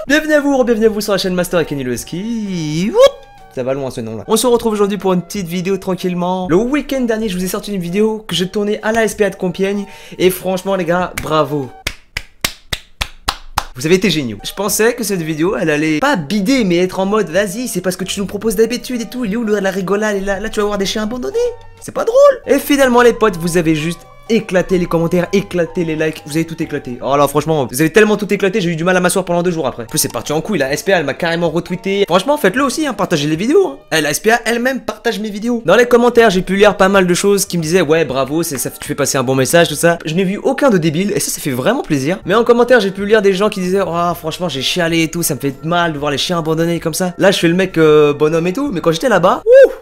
Bienvenue à vous sur la chaîne Master et Kenny le Ski. Ça va loin ce nom là. On se retrouve aujourd'hui pour une petite vidéo tranquillement. Le week-end dernier je vous ai sorti une vidéo que j'ai tournée à la SPA de Compiègne. Et franchement les gars, bravo. Vous avez été géniaux. Je pensais que cette vidéo, elle allait pas bider, mais être en mode, vas-y, c'est parce que tu nous proposes d'habitude et tout. Il est où la rigolade? Et là, tu vas voir des chiens abandonnés. C'est pas drôle. Et finalement, les potes, vous avez juste éclaté les commentaires, éclaté les likes. Vous avez tout éclaté. Oh là, franchement, vous avez tellement tout éclaté, j'ai eu du mal à m'asseoir pendant 2 jours après. En plus, c'est parti en couille. La SPA, elle m'a carrément retweeté. Franchement, faites-le aussi, hein, partagez les vidéos. Hein. La SPA elle-même partage mes vidéos. Dans les commentaires, j'ai pu lire pas mal de choses qui me disaient, ouais, bravo, ça, tu fais passer un bon message, tout ça. Je n'ai vu aucun de débile et ça fait vraiment plaisir. Mais en commentaire, j'ai pu lire des gens qui disaient, oh, franchement, j'ai chialé et tout, ça me fait mal de voir les chiens abandonnés comme ça. Là, je fais le mec bonhomme et tout, mais quand j'étais là-bas, ouh,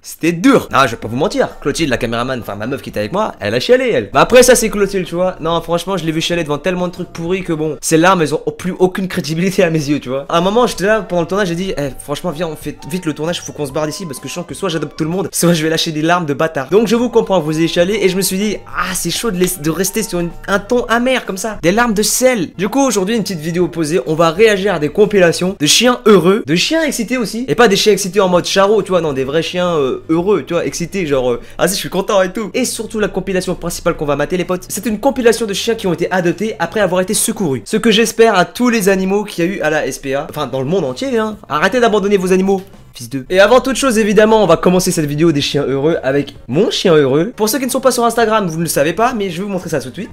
c'était dur. Ah, je vais pas vous mentir. Clotilde, la caméraman, enfin ma meuf qui était avec moi, elle a chialé elle. Mais après ça c'est Clotilde, tu vois. Non, franchement, je l'ai vu chialer devant tellement de trucs pourris que bon, ces larmes elles ont plus aucune crédibilité à mes yeux, tu vois. À un moment, j'étais là pendant le tournage, j'ai dit, franchement, viens, on fait vite le tournage, faut qu'on se barre d'ici parce que je sens que soit j'adopte tout le monde, soit je vais lâcher des larmes de bâtard. Donc je vous comprends, vous avez chialé et je me suis dit, ah, c'est chaud de rester sur un ton amer comme ça, des larmes de sel. Du coup, aujourd'hui, une petite vidéo posée, on va réagir à des compilations de chiens heureux, de chiens excités aussi, et pas des chiens excités en mode charreau, tu vois, non, des vrais chiens heureux, tu vois, excité, genre, ah si, je suis content et tout. Et surtout, la compilation principale qu'on va mater, les potes, c'est une compilation de chiens qui ont été adoptés après avoir été secourus. Ce que j'espère à tous les animaux qu'il y a eu à la SPA, enfin, dans le monde entier, hein. Arrêtez d'abandonner vos animaux. Fils de... Et avant toute chose, évidemment, on va commencer cette vidéo des chiens heureux avec mon chien heureux. Pour ceux qui ne sont pas sur Instagram, vous ne le savez pas, mais je vais vous montrer ça tout de suite.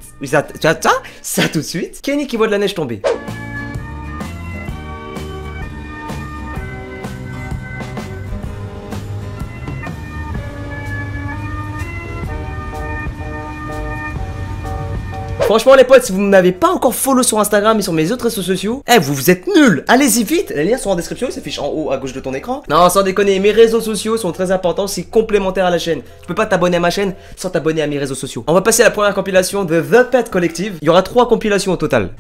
Ça tout de suite. Kenny qui voit de la neige tomber. Franchement les potes, si vous n'avez pas encore follow sur Instagram et sur mes autres réseaux sociaux, vous êtes nuls. Allez-y vite, les liens sont en description, ils s'affichent en haut à gauche de ton écran. Non, sans déconner, mes réseaux sociaux sont très importants, c'est complémentaire à la chaîne. Tu peux pas t'abonner à ma chaîne sans t'abonner à mes réseaux sociaux. On va passer à la première compilation de The Pet Collective. Il y aura 3 compilations au total.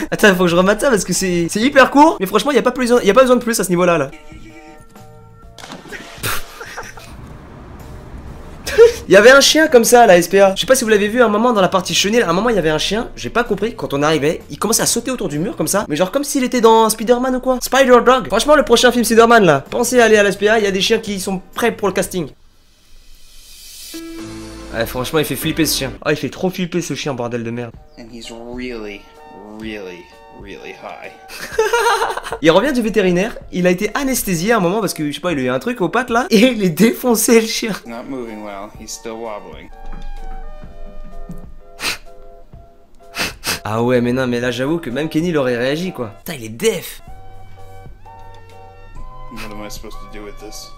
Attends, faut que je remate ça parce que c'est hyper court. Mais franchement, il n'y a pas besoin de plus à ce niveau-là là. Il y avait un chien comme ça à la SPA. Je sais pas si vous l'avez vu à un moment dans la partie chenille. À un moment il y avait un chien, j'ai pas compris. Quand on arrivait, il commençait à sauter autour du mur comme ça. Mais genre comme s'il était dans Spider-Man ou quoi. Spider Dog. Franchement, le prochain film Spider-Man là, pensez à aller à la SPA. Il y a des chiens qui sont prêts pour le casting. Ouais, franchement, il fait flipper ce chien. Ah, il fait trop flipper ce chien, bordel de merde. And he's really high. Il revient du vétérinaire, il a été anesthésié à un moment parce que, je sais pas, il a eu un truc aux pattes là, et il est défoncé le chien. Not moving well, he's still wobbling. Ah ouais, mais non, mais là j'avoue que même Kenny il aurait réagi quoi. Putain, il est def. What am I supposed to do with this?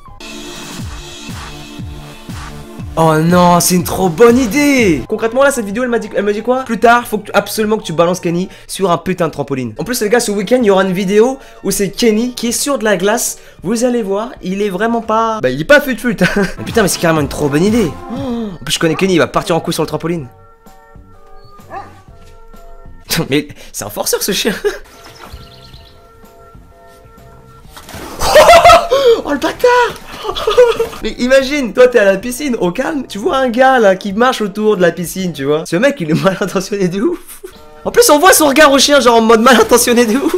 Oh non, c'est une trop bonne idée. Concrètement là, cette vidéo elle m'a dit quoi? Plus tard, faut absolument que tu balances Kenny sur un putain de trampoline. En plus les gars, ce week-end il y aura une vidéo où c'est Kenny qui est sur de la glace. Vous allez voir, il est vraiment pas... Bah il est pas fut-fut. Mais putain, mais c'est carrément une trop bonne idée. Oh, en plus je connais Kenny, il va partir en couille sur le trampoline. Mais c'est un forceur ce chien. Oh le bâtard. Mais imagine, toi t'es à la piscine, au calme, tu vois un gars là qui marche autour de la piscine, tu vois. Ce mec il est mal intentionné de ouf. En plus on voit son regard au chien genre en mode mal intentionné de ouf.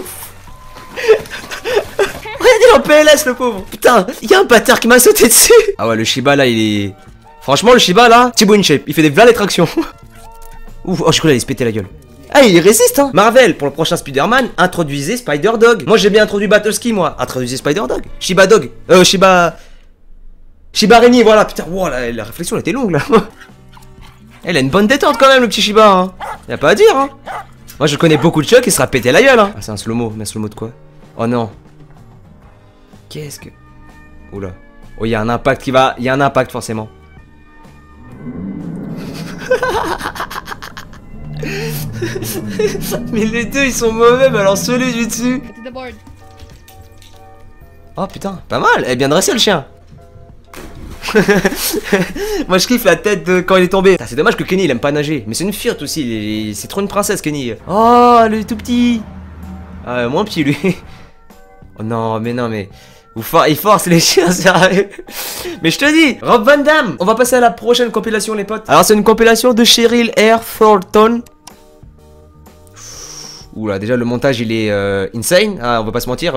Regardez il est en PLS le pauvre. Putain, il y a un bâtard qui m'a sauté dessus. Ah ouais, le Shiba là il est... Franchement le Shiba là, Thibaut InShape, il fait des vlales tractions. Ouf, oh je crois qu'il allait se péter la gueule. Ah il résiste hein. Marvel, pour le prochain Spider-Man, introduisez Spider-Dog. Moi j'ai bien introduit Battleski moi. Introduisez Spider-Dog. Shiba Dog. Shiba Araignée, voilà, putain, wow, la réflexion elle était longue là. Elle a une bonne détente quand même le petit Shiba hein. Y'a pas à dire hein. Moi je connais beaucoup de chiens qui se sera pété la gueule hein. Ah c'est un slow-mo, mais un slow-mo de quoi? Oh non. Qu'est-ce que... Oula. Oh y'a un impact qui va... Y'a un impact forcément. Mais les deux ils sont mauvais, mais alors celui du dessus... Oh putain, pas mal, elle est bien dressée le chien. Moi je kiffe la tête de quand il est tombé. C'est dommage que Kenny il aime pas nager. Mais c'est une fierté aussi, c'est trop une princesse Kenny. Oh le tout petit. Ah moins petit lui. Oh non mais Il force les chiens, sérieux. Mais je te dis, Rob Van Dam. On va passer à la prochaine compilation, les potes. Alors, c'est une compilation de Cheryl R. Thornton. Oula, déjà, le montage, il est insane. Ah, on va pas se mentir.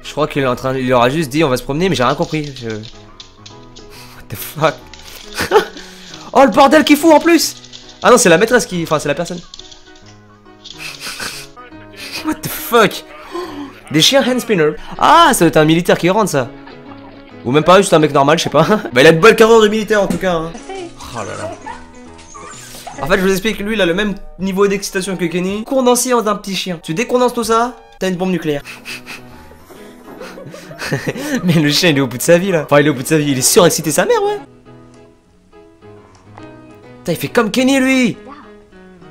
Je crois qu'il est en train. Il leur a juste dit, on va se promener, mais j'ai rien compris. What the fuck. Oh, le bordel qu'il fout en plus. Ah non, c'est la maîtresse qui... Enfin, c'est la personne. What the fuck. Des chiens hand spinner. Ah, ça doit être un militaire qui rentre, ça. Ou même pas, juste un mec normal, je sais pas. Bah, il a de bonnes carrières de militaire, en tout cas. Hein. Oh là là. En fait, je vous explique, lui, il a le même niveau d'excitation que Kenny. Condensé en un petit chien. Tu décondenses tout ça, t'as une bombe nucléaire. Mais le chien, il est au bout de sa vie, là. Enfin, il est au bout de sa vie. Il est surexcité sa mère, ouais. Putain, il fait comme Kenny, lui.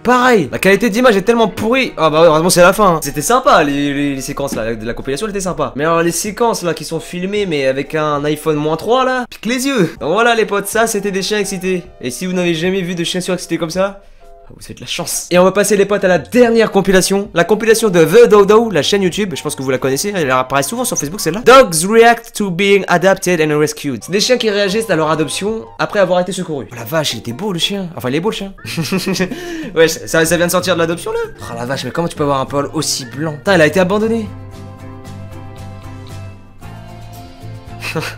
Pareil, la qualité d'image est tellement pourrie. Ah bah ouais, heureusement c'est la fin. Hein. C'était sympa les séquences là, de la compilation elle était sympa. Mais alors les séquences là qui sont filmées mais avec un iPhone -3 là, pique les yeux. Donc voilà les potes, ça c'était des chiens excités. Et si vous n'avez jamais vu de chiens surexcités comme ça, vous avez de la chance. Et on va passer les potes à la dernière compilation. La compilation de The Dodo, la chaîne YouTube. Je pense que vous la connaissez, elle apparaît souvent sur Facebook celle-là. Dogs react to being adopted and rescued. C'est des chiens qui réagissent à leur adoption après avoir été secourus. Oh la vache, il était beau le chien. Enfin il est beau le chien. Ouais, ça vient de sortir de l'adoption là. Oh la vache, mais comment tu peux avoir un poil aussi blanc? Putain, il a été abandonné.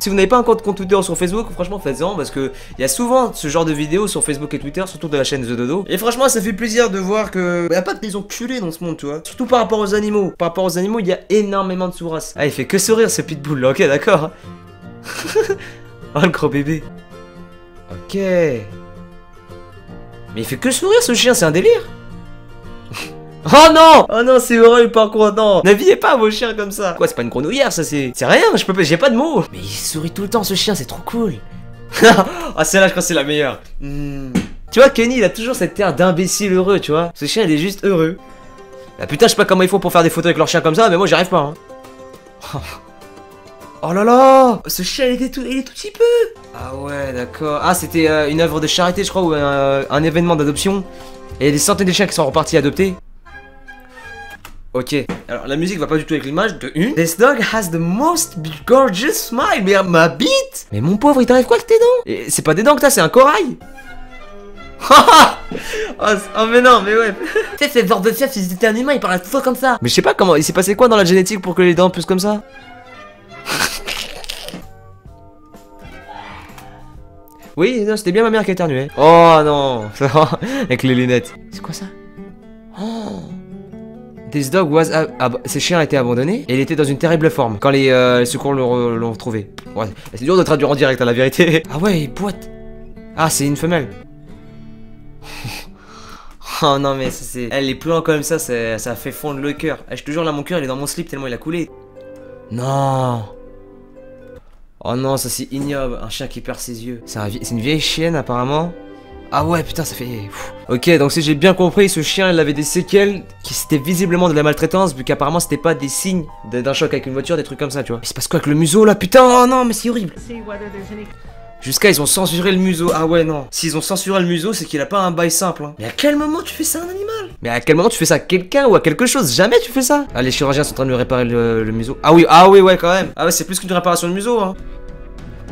Si vous n'avez pas un compte Twitter sur Facebook, franchement faites-en parce que il y a souvent ce genre de vidéos sur Facebook et Twitter, surtout de la chaîne The Dodo. Et franchement ça fait plaisir de voir que y a pas de des enculés dans ce monde, tu vois. Surtout par rapport aux animaux. Par rapport aux animaux, il y a énormément de sous-races. Ah, il fait que sourire ce pitbull là, ok d'accord. Oh le gros bébé. Ok. Mais il fait que sourire ce chien, c'est un délire. Oh non! Oh non, c'est horrible par contre, non! N'habillez pas vos chiens comme ça! Quoi, c'est pas une grenouillère, ça c'est rien, j'ai pas de mots! Mais il sourit tout le temps ce chien, c'est trop cool! Ah, celle-là, je crois que c'est la meilleure! Tu vois, Kenny, il a toujours cette air d'imbécile heureux, tu vois? Ce chien, il est juste heureux. Ah putain, je sais pas comment ils font pour faire des photos avec leur chien comme ça, mais moi j'y arrive pas, hein. Oh là là! Ce chien, il est tout petit peu! Ah ouais, d'accord. Ah, c'était une œuvre de charité, je crois, ou un événement d'adoption. Et il y a des centaines de chiens qui sont repartis adoptés. Ok, alors la musique va pas du tout avec l'image de une. This dog has the most gorgeous smile. Mais ma bite. Mais mon pauvre, il t'arrive quoi avec tes dents? Et c'est pas des dents que t'as, c'est un corail. Oh mais non, mais ouais. Tu sais, c'est le genre de chef, si c'était un humain, il parlait tout comme ça. Mais je sais pas comment, il s'est passé quoi dans la génétique pour que les dents poussent comme ça? Oui, non, c'était bien ma mère qui éternuait. Oh non. Avec les lunettes. C'est quoi ça? Oh. This dog was ces chiens étaient abandonnés et il était dans une terrible forme quand les secours l'ont retrouvé. Ouais, c'est dur de traduire en direct à la vérité. Ah ouais, il boite. Ah, c'est une femelle. Oh non mais ça c'est... Les plans comme ça fait fondre le cœur. Je te jure là mon cœur il est dans mon slip tellement il a coulé. Non. Oh non, ça c'est ignoble. Un chien qui perd ses yeux. C'est une vieille chienne apparemment. Ah ouais, putain, ça fait... Ok, donc si j'ai bien compris, ce chien, il avait des séquelles qui c'était visiblement de la maltraitance, vu qu'apparemment c'était pas des signes d'un choc avec une voiture, des trucs comme ça, tu vois. Mais c'est parce quoi avec le museau là, putain, oh non, mais c'est horrible. Jusqu'à ils ont censuré le museau. Ah ouais, non. S'ils ont censuré le museau, c'est qu'il a pas un bail simple. Hein. Mais à quel moment tu fais ça à un animal? Mais à quel moment tu fais ça à quelqu'un ou à quelque chose? Jamais tu fais ça. Ah, les chirurgiens sont en train de lui réparer le museau. Ah oui, ouais, quand même. Ah ouais, c'est plus qu'une réparation de museau, hein.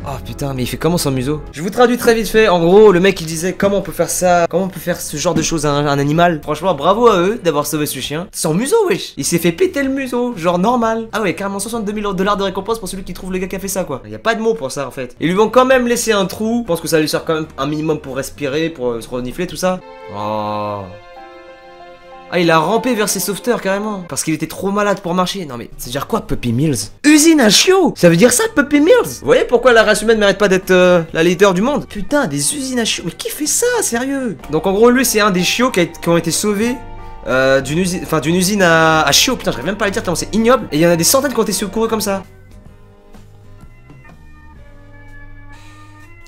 Oh putain, mais il fait comment son museau? Je vous traduis très vite fait. En gros, le mec il disait comment on peut faire ça, comment on peut faire ce genre de choses à un animal. Franchement, bravo à eux d'avoir sauvé ce chien. Sans museau, wesh. Il s'est fait péter le museau, genre normal. Ah ouais, carrément 62 000 $ de récompense pour celui qui trouve le gars qui a fait ça, quoi. Y a pas de mots pour ça en fait. Ils lui vont quand même laisser un trou. Je pense que ça lui sert quand même un minimum pour respirer, pour se renifler, tout ça. Oh. Ah, il a rampé vers ses sauveteurs carrément. Parce qu'il était trop malade pour marcher. Non mais, c'est dire quoi, Puppy Mills? Usine à chiots. Ça veut dire ça, Puppy Mills? Vous voyez pourquoi la race humaine mérite pas d'être la leader du monde? Putain, des usines à chiots. Mais qui fait ça, sérieux? Donc en gros, lui, c'est un des chiots qui ont été sauvés d'une usine à chiots. Putain, j'arrive même pas à le dire tellement c'est ignoble. Et il y en a des centaines qui ont été secourus comme ça.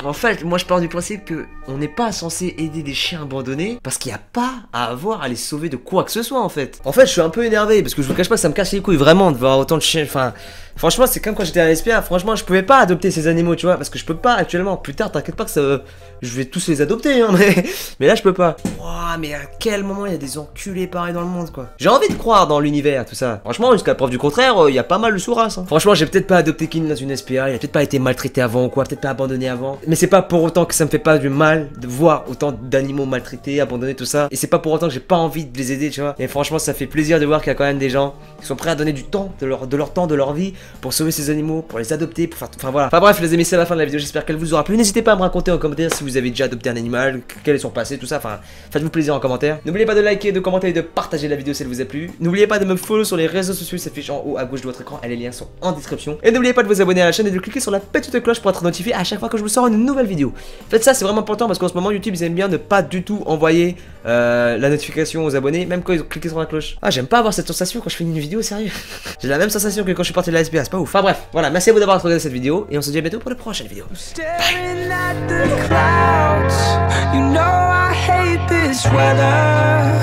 En fait, moi je pars du principe que on n'est pas censé aider des chiens abandonnés parce qu'il n'y a pas à avoir à les sauver de quoi que ce soit en fait. En fait, je suis un peu énervé parce que je vous cache pas que ça me casse les couilles vraiment de voir autant de chiens. Enfin, Franchement, c'est comme quand j'étais à la SPA. Franchement, je pouvais pas adopter ces animaux, tu vois, parce que je peux pas actuellement. Plus tard, t'inquiète pas que ça, je vais tous les adopter, hein, mais là, je peux pas. Wouah, mais à quel moment il y a des enculés pareils dans le monde, quoi. J'ai envie de croire dans l'univers, tout ça. Franchement, jusqu'à preuve du contraire, il y a pas mal de sous-races. Hein. Franchement, j'ai peut-être pas adopté Kin dans une SPA, il a peut-être pas été maltraité avant ou quoi, peut-être pas abandonné avant. Mais c'est pas pour autant que ça me fait pas du mal de voir autant d'animaux maltraités, abandonnés, tout ça. Et c'est pas pour autant que j'ai pas envie de les aider, tu vois. Et franchement, ça fait plaisir de voir qu'il y a quand même des gens qui sont prêts à donner du temps, de leur temps, de leur vie, pour sauver ces animaux, pour les adopter, pour faire tout. Enfin voilà. Enfin bref, les amis, c'est la fin de la vidéo. J'espère qu'elle vous aura plu. N'hésitez pas à me raconter en commentaire si vous avez déjà adopté un animal, quels sont passés, tout ça. Enfin, faites-vous plaisir en commentaire. N'oubliez pas de liker, de commenter et de partager la vidéo si elle vous a plu. N'oubliez pas de me follow sur les réseaux sociaux, ça s'affiche en haut à gauche de votre écran. Les liens sont en description. Et n'oubliez pas de vous abonner à la chaîne et de cliquer sur la petite cloche pour être notifié à chaque fois que je vous sors une nouvelle vidéo. Faites ça, c'est vraiment important parce qu'en ce moment YouTube ils aiment bien ne pas du tout envoyer la notification aux abonnés, même quand ils ont cliqué sur la cloche. Ah, j'aime pas avoir cette sensation quand je finis une vidéo, sérieux. J'ai la même sensation que quand je suis parti de la SPA, c'est pas ouf. Enfin bref, voilà, merci à vous d'avoir regardé cette vidéo et on se dit à bientôt pour la prochaine vidéo. Bye.